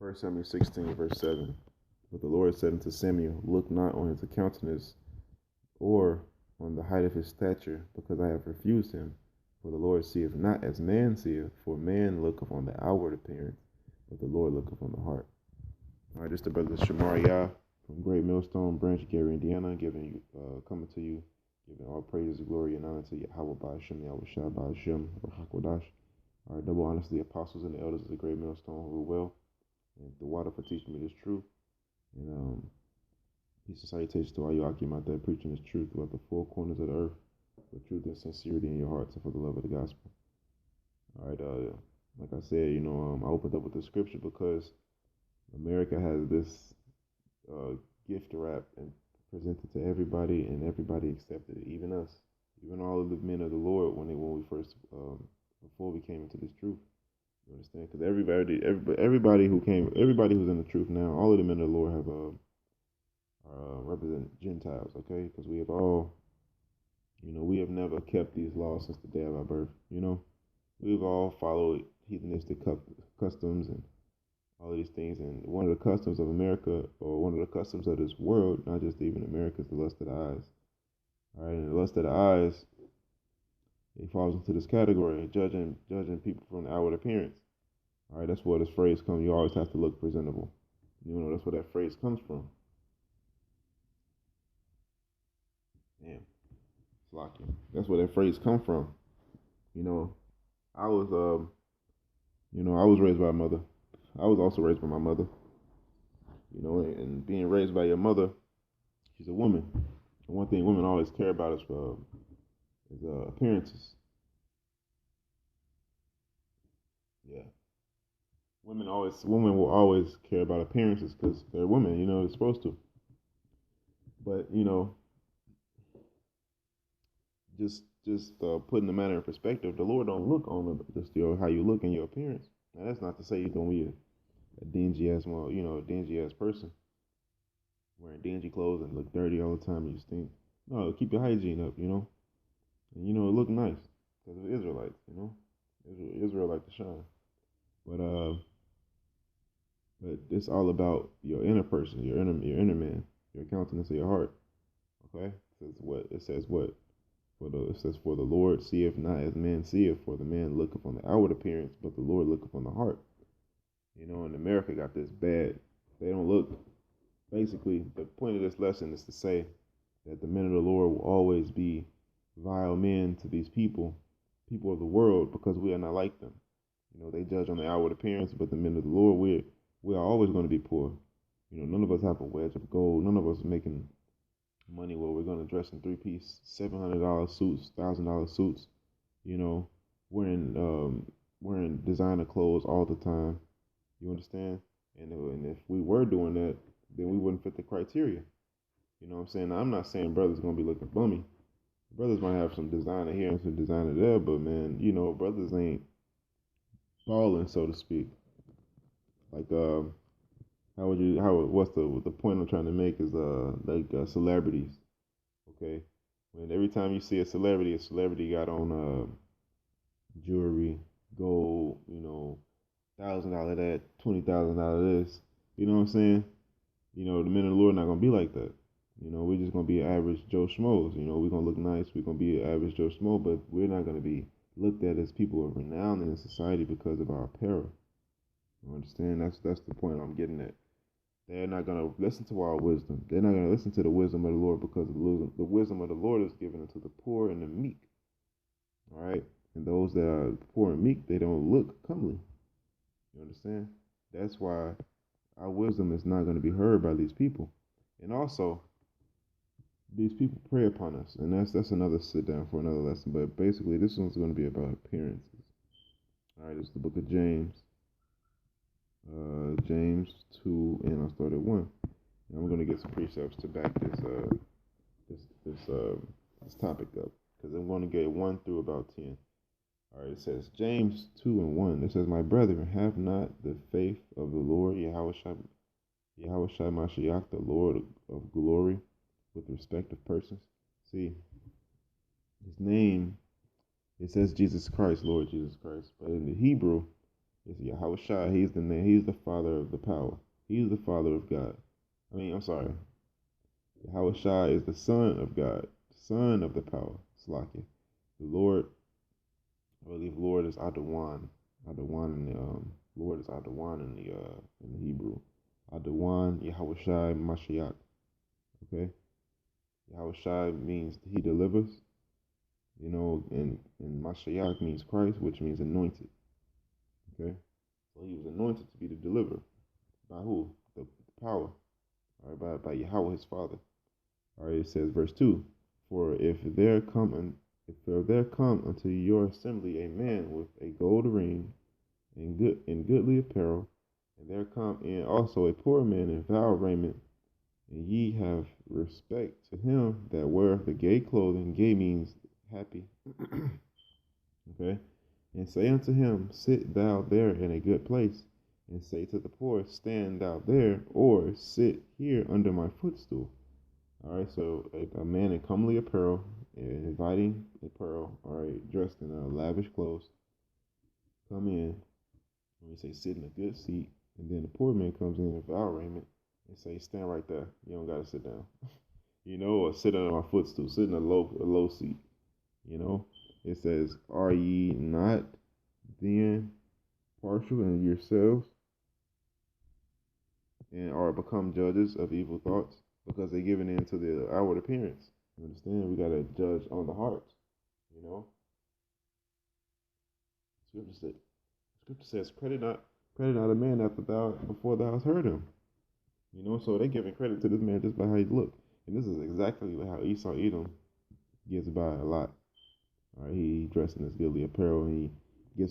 First Samuel 16, verse 7. But the Lord said unto Samuel, Look not on his countenance or on the height of his stature, because I have refused him. For the Lord seeth not as man seeth, for man looketh on the outward appearance, but the Lord looketh on the heart. All right, this is the brother Shamariah from Great Millstone Branch, Gary, Indiana, coming to you, giving all praises, glory, and honor to Yahweh Ba'ashem, Yahweh Shai Ba'ashem, Rahakwadash. All right, double honors to the apostles and the elders of the Great Millstone who well, and the water for teaching me this truth. And peace and salutations to all you Akim out there preaching this truth throughout the four corners of the earth, with truth and sincerity in your hearts and for the love of the gospel. All right, like I said, I opened up with the scripture because America has this gift wrapped and presented to everybody, and everybody accepted it, even us, even all of the men of the Lord when we first before we came into this truth. You understand? Because everybody who's in the truth now, all of the men of the Lord have represent Gentiles, okay? Because we have all, we have never kept these laws since the day of our birth. We've all followed heathenistic customs and all of these things. And one of the customs of America, or one of the customs of this world, not just even America, is the lust of the eyes. All right, and the lust of the eyes, it falls into this category, judging people from the outward appearance. All right, that's where this phrase comes. You always have to look presentable. That's where that phrase comes from. Damn, it's lucky. That's where that phrase comes from. I was, I was raised by a mother. I was also raised by my mother. And being raised by your mother, she's a woman. And one thing women always care about is appearances. Yeah. Women will always care about appearances because they're women, they're supposed to. But, just putting the matter in perspective, the Lord don't look on just how you look in your appearance. Now, that's not to say you're going to be a dingy ass person wearing dingy clothes and look dirty all the time and you stink. No, keep your hygiene up, and look nice because of Israelites, Israel like to shine. But it's all about your inner person, your inner man, your countenance of your heart. Okay, it says what? It says, for the Lord seeth not as man seeth, for the man looketh on the outward appearance, but the Lord looketh on the heart. And America got this bad. They don't look. Basically, the point of this lesson is to say that the men of the Lord will always be vile men to these people of the world, because we are not like them. They judge on the outward appearance, but the men of the Lord, we are always going to be poor. None of us have a wedge of gold. None of us are making money where we're going to dress in three-piece, $700 suits, $1,000 suits, wearing designer clothes all the time. You understand? And if we were doing that, then we wouldn't fit the criteria. You know what I'm saying? Now, I'm not saying brothers going to be looking bummy. Brothers might have some designer here and some designer there, but man, brothers ain't balling, so to speak. Like, what's the point I'm trying to make is celebrities. Okay, when every time you see a celebrity got on jewelry, gold, $1,000 that, $20,000 this. You know what I'm saying? The men of the Lord are not gonna be like that. We're just gonna be average Joe Schmoes. We're gonna look nice. We're gonna be average Joe Schmo, but we're not gonna be looked at as people of renown in society because of our apparel. You understand? That's the point I'm getting at. They're not going to listen to our wisdom. They're not going to listen to the wisdom of the Lord, because the wisdom of the Lord is given unto the poor and the meek. All right? And those that are poor and meek, they don't look comely. You understand? That's why our wisdom is not going to be heard by these people. And also, these people prey upon us. And that's another sit down for another lesson. But basically, this one's going to be about appearances. All right, it's the book of James. James 2, and I'll start at 1. And I'm going to get some precepts to back this topic up, because I'm going to get 1 through about 10. All right, it says James 2 and 1. It says, my brethren, have not the faith of the Lord Yahweh Shai Mashiach, the Lord of glory, with respect of persons. See, his name, it says Jesus Christ, Lord Jesus Christ, but in the Hebrew, It's Yahweh Shai. He's the name. He's the Father of the power. He's the Father of God. I'm sorry. Yahweh Shai is the Son of God, Son of the power. Slakia. The Lord, I believe Lord is Adawan. Adawan in the Lord is Adawan in the Hebrew. Adawan Yahweh Shai Mashiach. Okay? Yahweh Shai means he delivers. And Mashiach means Christ, which means anointed. Okay? So he was anointed to be the deliverer. By who? The power. All right, by Yahweh his Father. All right, it says verse 2. For if there come unto your assembly a man with a gold ring and goodly apparel, and there come in also a poor man in foul raiment, and ye have respect to him that weareth the gay clothing. Gay means happy. Okay? And say unto him, sit thou there in a good place, and say to the poor, stand thou there, or sit here under my footstool. All right, so a man in comely apparel, inviting apparel, all right, dressed in lavish clothes, come in, and we say sit in a good seat, and then the poor man comes in foul raiment and say stand right there. You don't gotta sit down, or sit under my footstool, sit in a low seat. It says, are ye not then partial in yourselves, and are become judges of evil thoughts? Because they're giving in to the outward appearance. You understand? We gotta judge on the heart. Scripture says, credit not a man before thou hast heard him. So they're giving credit to this man just by how he look. And this is exactly how Esau Edom gets by a lot. All right, he dressed in his goodly apparel, and he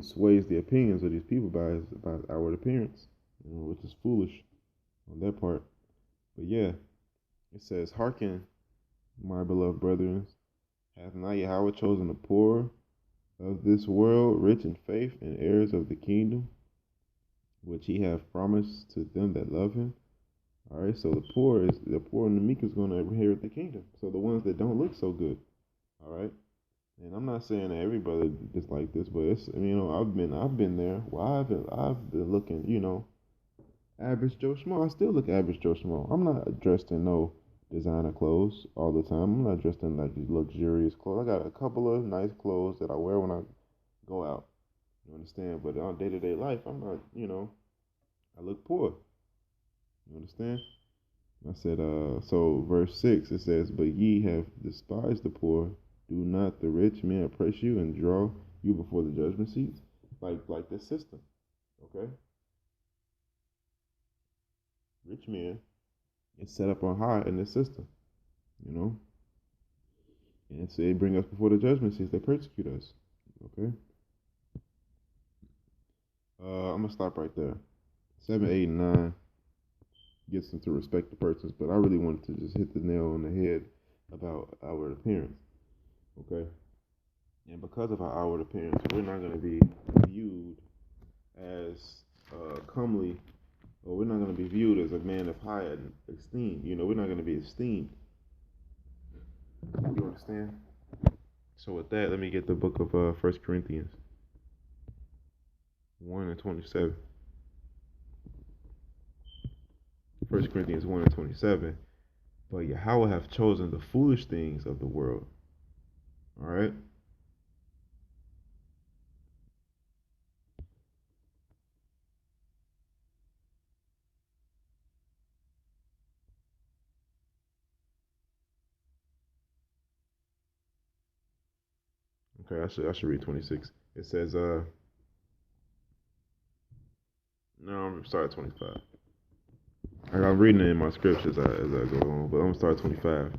sways the opinions of these people by his outward appearance, which is foolish on their part. But yeah, it says, hearken, my beloved brethren, hath not Yahweh chosen the poor of this world, rich in faith, and heirs of the kingdom, which he hath promised to them that love him? All right, so the poor and the meek is going to inherit the kingdom. So the ones that don't look so good, all right. And I'm not saying that every brother is like this, but it's I've been there. Well, I've been looking, average Joe Schmo. I still look average Joe Schmo. I'm not dressed in no designer clothes all the time. I'm not dressed in like these luxurious clothes. I got a couple of nice clothes that I wear when I go out. You understand? But on day-to-day life, I'm not. I look poor. You understand? I said, so verse 6, it says, but ye have despised the poor. Do not the rich men oppress you and draw you before the judgment seats? Like this system, okay? Rich men is set up on high in this system, And so they bring us before the judgment seats. They persecute us, okay? I'm going to stop right there. 7, 8, and 9 gets them to respect the persons, but I really wanted to just hit the nail on the head about outward appearance. Okay? And because of our outward appearance, we're not going to be viewed as comely, or we're not going to be viewed as a man of high esteem. We're not going to be esteemed. You understand? So with that, let me get the book of 1 Corinthians 1 and 27. 1 Corinthians 1 and 27. But Yahweh hath chosen the foolish things of the world. All right? Okay, I should read 26. It says, no, I'm sorry, 25. I'm reading it in my scriptures as I go on, but I'm going to start 25.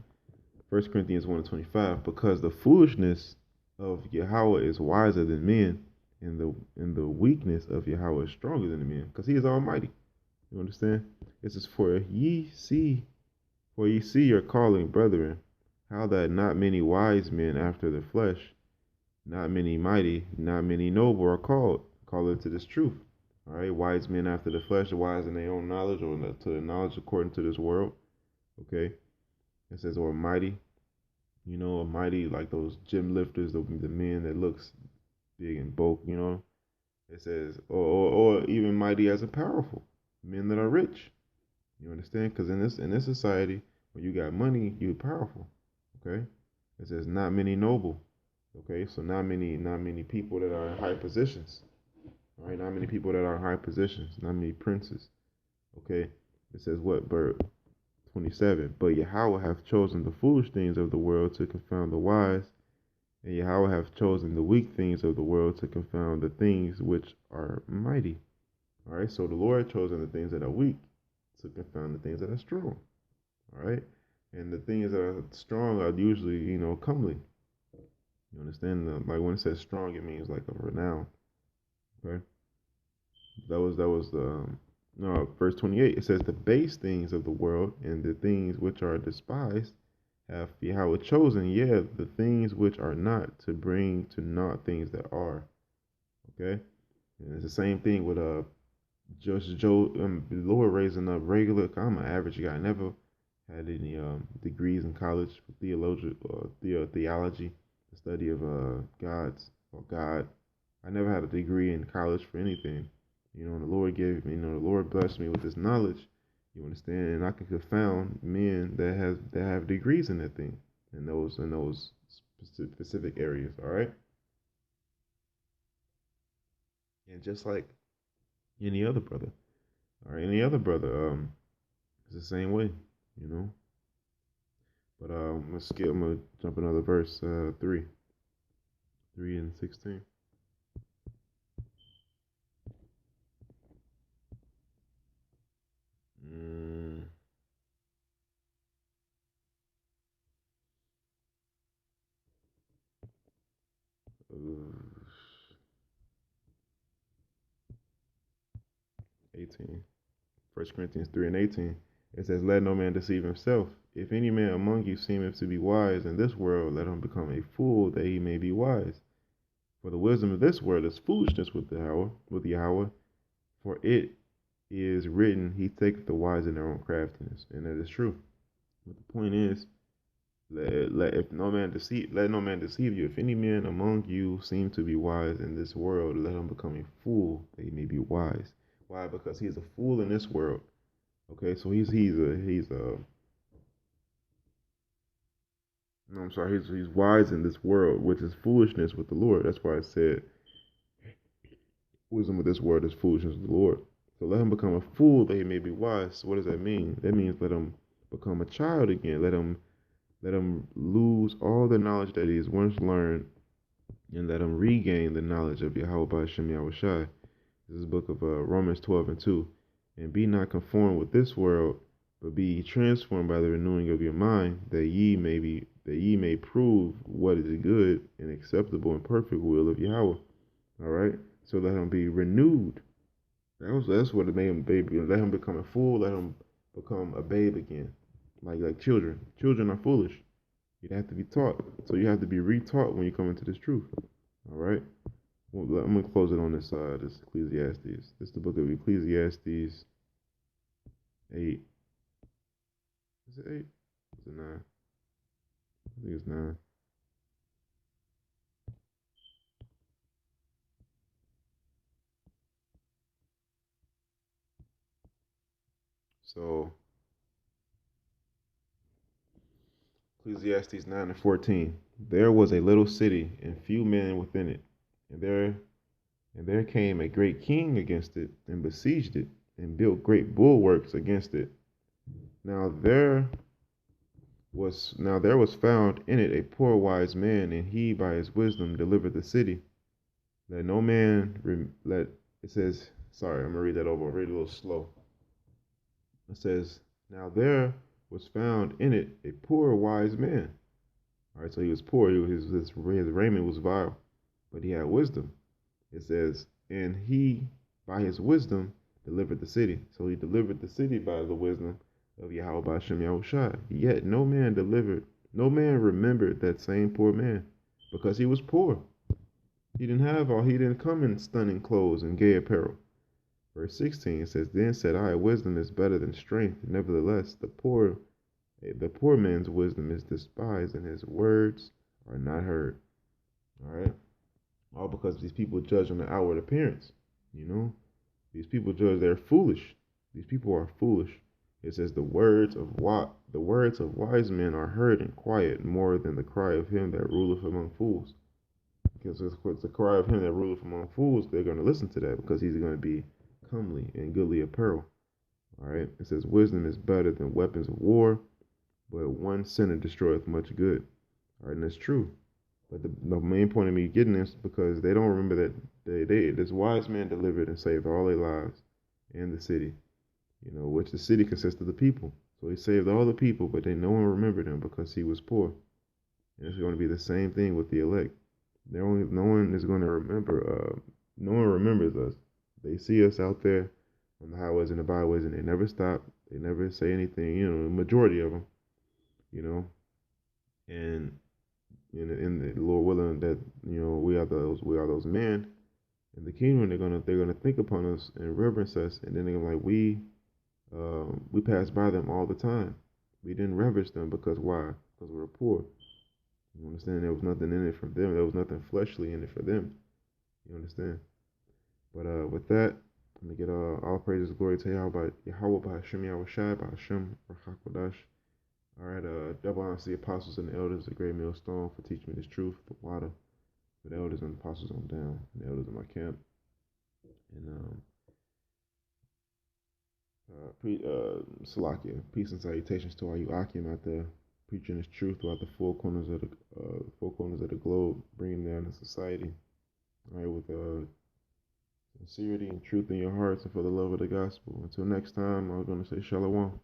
1 Corinthians 1 and 25. Because the foolishness of Yahweh is wiser than men, and the weakness of Yahweh is stronger than the men, because he is almighty. You understand? It says, for ye see your calling, brethren, how that not many wise men after the flesh, not many mighty, not many noble are called into this truth. All right, wise men after the flesh, wise in their own knowledge, or to the knowledge according to this world. Okay, it says, or mighty, a mighty, like those gym lifters, the men that looks big and bulk. It says, or even mighty as a powerful men that are rich. You understand? Because in this society, when you got money, you're powerful. Okay. It says not many noble. Okay, so not many people that are in high positions. All right, not many people that are in high positions. Not many princes. Okay. It says what, Bird? 27. But Yahweh hath chosen the foolish things of the world to confound the wise, and Yahweh hath chosen the weak things of the world to confound the things which are mighty. All right, so the Lord has chosen the things that are weak to confound the things that are strong. All right, and the things that are strong are usually, comely. You understand? Like when it says strong, it means like a renown. Okay, that was the no, verse 28. It says the base things of the world and the things which are despised have Yahweh chosen, yeah, the things which are not, to bring to naught things that are. Okay, and it's the same thing with Judge Joe. The Lord raising up regular. I'm an average guy. I never had any degrees in college for theology, the study of gods or God. I never had a degree in college for anything. And the Lord gave me, the Lord blessed me with this knowledge. You understand, and I can confound men that have degrees in that thing, in those specific areas. All right, and just like any other brother, all right, any other brother, it's the same way, you know. But let's skip. I'm gonna jump another verse, 3 and 16. Mm, uh, 18. 1 Corinthians 3 and 18. It says, "Let no man deceive himself. If any man among you seemeth to be wise in this world, let him become a fool that he may be wise. For the wisdom of this world is foolishness with Yahweh. For it is written, He taketh the wise in their own craftiness." And that is true. But the point is, let no man deceive you. If any man among you seem to be wise in this world, let him become a fool that he may be wise. Why? Because he's a fool in this world. Okay, so he's a no, I'm sorry, he's wise in this world, which is foolishness with the Lord. That's why I said wisdom of this world is foolishness with the Lord. So let him become a fool that he may be wise. So what does that mean? That means let him become a child again. Let him lose all the knowledge that he's once learned, and let him regain the knowledge of Yahweh by Hashem Yahushai. This is the book of Romans 12 and 2. And be not conformed with this world, but be ye transformed by the renewing of your mind, that ye may prove what is good and acceptable and perfect will of Yahweh. All right. So let him be renewed. That's what it made him baby. Let him become a fool. Let him become a babe again, like children. Children are foolish. You'd have to be taught. So you have to be retaught when you come into this truth. All right. Well, I'm gonna close it on this side. This Ecclesiastes. This is the book of Ecclesiastes 8. Is it 8? Is it 9? I think it's 9. So Ecclesiastes 9 and 14. There was a little city and few men within it, and there came a great king against it and besieged it and built great bulwarks against it. Now there was found in it a poor wise man, and he by his wisdom delivered the city. Let no man let it says. Sorry, I'm gonna read that over. I'll read it a little slow. It says, "Now there was found in it a poor wise man." All right, so he was poor. His raiment was vile, but he had wisdom. It says, "And he by his wisdom delivered the city." So he delivered the city by the wisdom of Yahweh by Shem Yahushai. Yet no man remembered that same poor man, because he was poor. He didn't come in stunning clothes and gay apparel. Verse 16 says, "Then said I, wisdom is better than strength. Nevertheless, the poor The poor man's wisdom is despised, and his words are not heard. All right, all because these people judge on the outward appearance. You know, these people judge. They're foolish. These people are foolish. It says the words of wise men are heard in quiet more than the cry of him that ruleth among fools. Because it's the cry of him that ruleth among fools. They're going to listen to that because he's going to be comely and goodly apparel. All right. It says wisdom is better than weapons of war, but one sinner destroyeth much good. All right, and that's true. But the main point of me getting this because they don't remember that this wise man delivered and saved all their lives and the city, which the city consists of the people. So he saved all the people, but no one remembered him because he was poor. And it's going to be the same thing with the elect. No one is going to remember. No one remembers us. They see us out there on the highways and the byways, and they never stop. They never say anything. The majority of them. You know, and in the Lord willing that we are those men in the kingdom. They're gonna think upon us and reverence us, and then they're gonna like we pass by them all the time. We didn't reverence them because why? Because we were poor. You understand? There was nothing in it for them. There was nothing fleshly in it for them. You understand? But with that, I'm gonna get all praises, glory to Yahweh, by Hashem Yahweh Shai, by Hashem Rachakodash. All right, double honors to the apostles and the elders, the great millstone, for teaching me this truth, the water, for the elders and the apostles on down, and the elders in my camp. And Salakia, peace and salutations to all you Akim out there, preaching this truth throughout the four corners of the globe, bringing down the society. All right, with sincerity and truth in your hearts, and for the love of the gospel. Until next time, I'm going to say shalom.